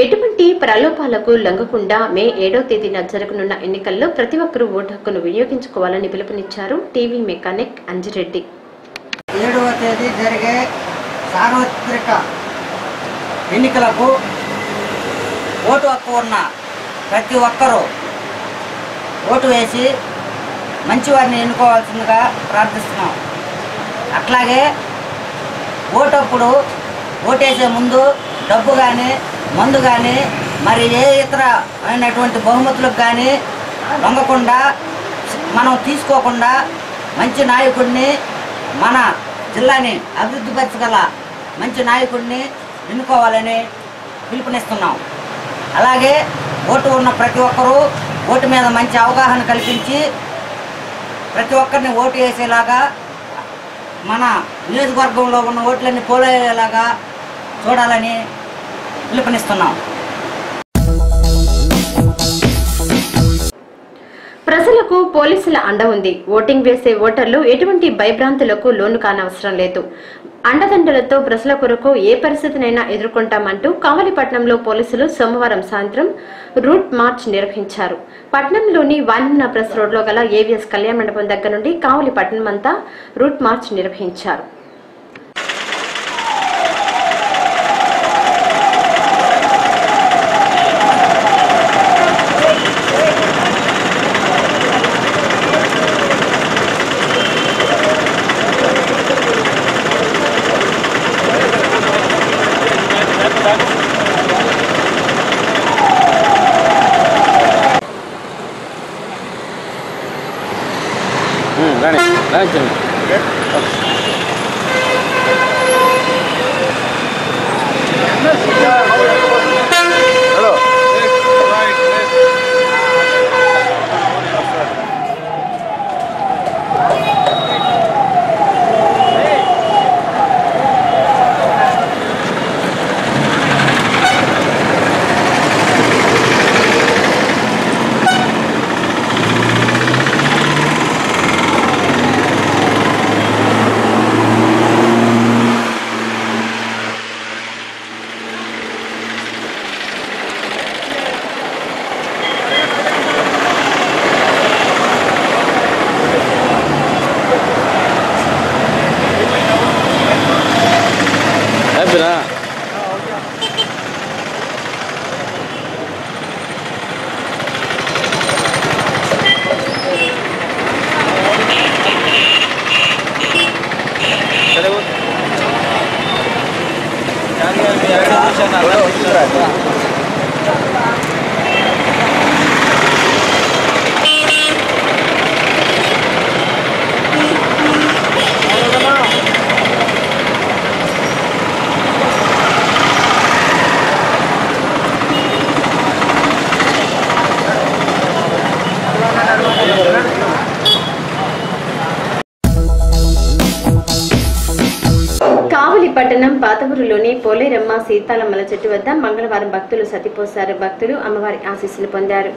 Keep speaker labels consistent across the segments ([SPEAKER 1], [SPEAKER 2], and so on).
[SPEAKER 1] ఎటువంటి ప్రలోభాలకు లొంగకుండా మే 7వ తేదీన జరగనున్న ఎన్నికల్లో ప్రతి ఒక్కరూ ఓటు హక్కును వినియోగించుకోవాలని పిలుపునిచ్చారు టీవీ మెకానిక్ అంజిరెడ్డి.
[SPEAKER 2] 7వ తేదీ జరిగే సార్వత్రిక ఎన్నికలకు ఓటు హక్కు ఉన్న ప్రతి ఒక్కరూ ఓటు వేసి మంచివారిని ఎన్నుకోవాల్సిందిగా ప్రార్థిస్తున్నాం. అట్లాగే ఓటప్పుడు ఓటేసే ముందు డబ్బు కానీ మందు కానీ మరి ఏ ఇతర అయినటువంటి బహుమతులకు కానీ లొంగకుండా మనం తీసుకోకుండా మంచి నాయకుడిని మన జిల్లాని అభివృద్ధి పరచగల మంచి నాయకుడిని ఎన్నుకోవాలని పిలుపునిస్తున్నాం. అలాగే ఓటు ఉన్న ప్రతి ఒక్కరూ ఓటు మీద మంచి అవగాహన కల్పించి ప్రతి ఒక్కరిని ఓటు వేసేలాగా మన నియోజకవర్గంలో ఉన్న ఓట్లన్నీ పోలేలాగా చూడాలని పిలుపునిస్తున్నాం.
[SPEAKER 1] ప్రజలకు పోలీసుల అండ ఉంది. ఓటింగ్ వేసే ఓటర్లు ఎటువంటి భయభ్రాంతులకు లోను కానవసరం లేదు. అండదండలతో ప్రజల కొరకు ఏ పరిస్థితినైనా ఎదుర్కొంటామంటూ కావలిపట్నంలో పోలీసులు సోమవారం సాయంత్రం రూట్ మార్చ్ నిర్వహించారు. పట్నంలోని వాల్మీన ప్రెస్ రోడ్లో గల ఏవిఎస్ కళ్యాణ మండపం దగ్గర నుండి కావలిపట్నం అంతా రూట్ మార్చ్ నిర్వహించారు. పట్టణం పాతవూరులోని పోలేరమ్మ సీతాలమ్మల చెట్టు వద్ద మంగళవారం భక్తులు సతిపోశారు. భక్తులు అమ్మవారి ఆశీస్సులు పొందారు.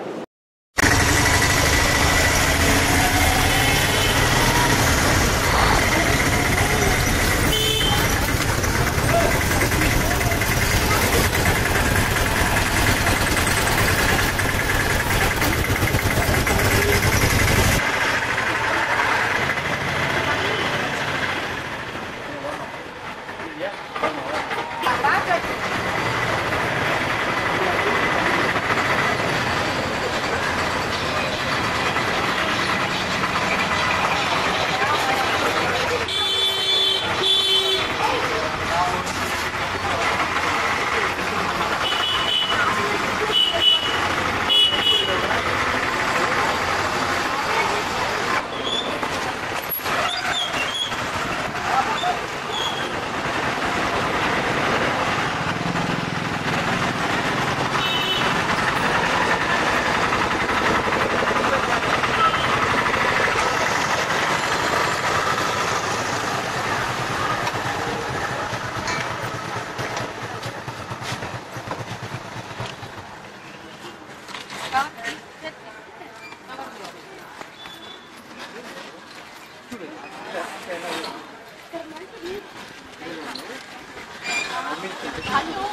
[SPEAKER 3] Hello,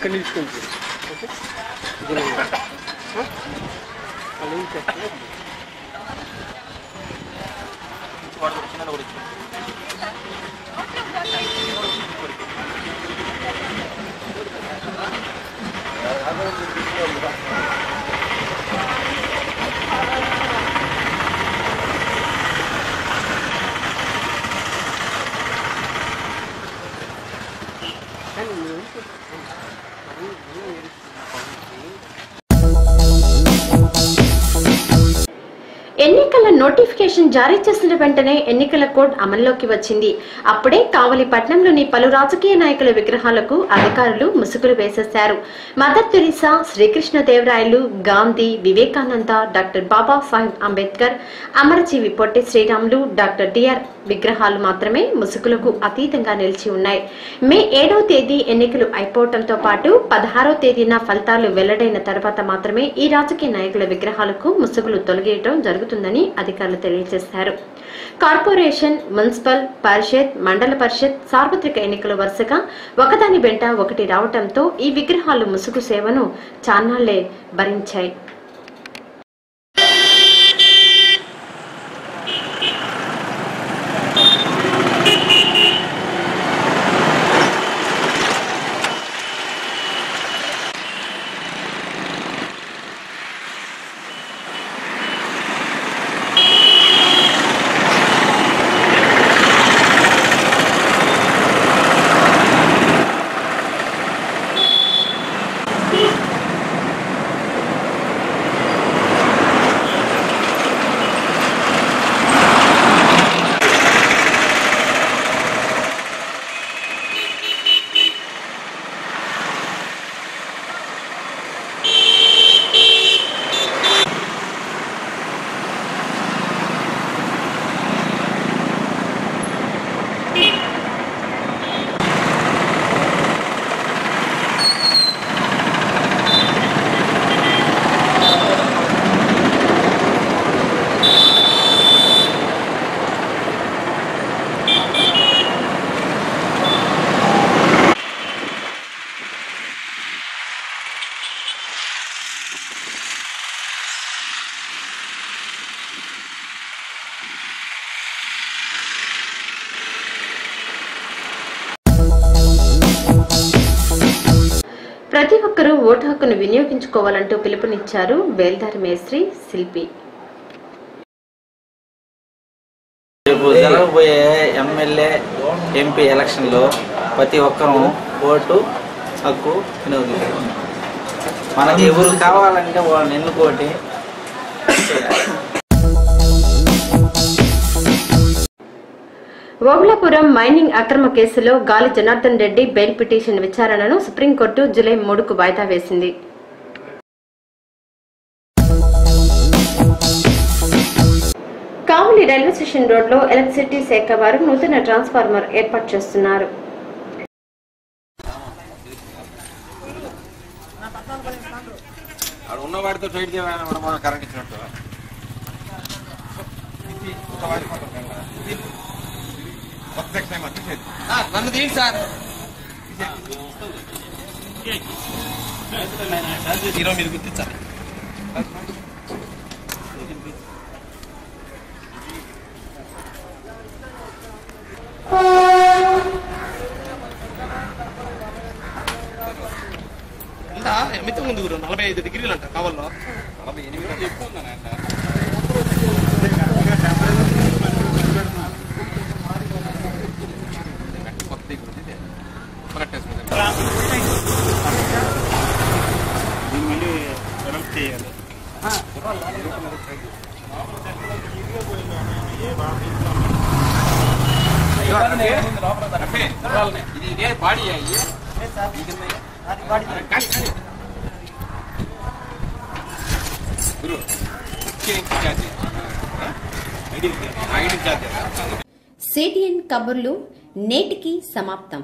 [SPEAKER 3] అక్కడి నుంచి ఓకే
[SPEAKER 1] ఎన్నికల నోటిఫికేషన్ జారీ చేసిన వెంటనే ఎన్నికల కోడ్ అమల్లోకి వచ్చింది. అప్పుడే కావలి పట్టణంలోని పలు రాజకీయ నాయకుల విగ్రహాలకు అధికారులు ముసుగులు వేసేశారు. Mother Teresa, Srikrishnadevarayalu, Gandhi, Vivekananda, doctor Babasaheb Ambedkar, Amarajeevi Potti Sriramulu, doctor DR విగ్రహాలు మాత్రమే ముసుగులకు అతీతంగా నిలిచి ఉన్నాయి. మే 7వ తేదీ ఎన్నికలు అయిపోవడంతో పాటు 16వ తేదీన ఫలితాలు వెల్లడైన తర్వాత మాత్రమే ఈ రాజకీయ నాయకుల విగ్రహాలకు ముసుగులు తొలగేయడం జరుగుతుందని అధికారులు తెలియజేశారు. కార్పొరేషన్, మున్సిపల్ పరిషత్, మండల పరిషత్, సార్వత్రిక ఎన్నికలు వరుసగా ఒకదాని వెంట ఒకటి రావడంతో ఈ విగ్రహాలు ముసుగు సేవను చాన్నాళ్లే భరించాయి. ప్రతి ఒక్కరూ ఓటు హక్కును వినియోగించుకోవాలంటూ పిలుపునిచ్చారు బేల్దారి మేస్త్రి శిల్పి.
[SPEAKER 4] రేపు జరగబోయే ఎమ్మెల్యే, ఎంపీ ఎలక్షన్లో ప్రతి ఒక్కరూ ఓటు హక్కు వినియోగించుకోవాలి. మనకి ఎవరు కావాలంటే వాళ్ళని ఎన్నుకోటి.
[SPEAKER 1] ఓబులాపురం మైనింగ్ అక్రమ కేసులో గాలి జనార్దన్ రెడ్డి బెయిల్ పిటిషన్ విచారణను సుప్రీంకోర్టు జూలై 3కు వాయిదా వేసింది. కావలి రైల్వే స్టేషన్ రోడ్లో ఎలక్ట్రిసిటీ శాఖ వారు నూతన ట్రాన్స్ఫార్మర్ ఏర్పాటు చేస్తున్నారు.
[SPEAKER 5] నన్ను తీయండి సార్. హీరో మీరు గుర్తించాలి. ఇందా ఎంత ముందు 45 డిగ్రీలు అంట కావాలో. 48 ఎక్కువ ఉందనంట. ఇది బాడీ
[SPEAKER 1] సిటిఎన్ కబుర్లు నేటికి సమాప్తం.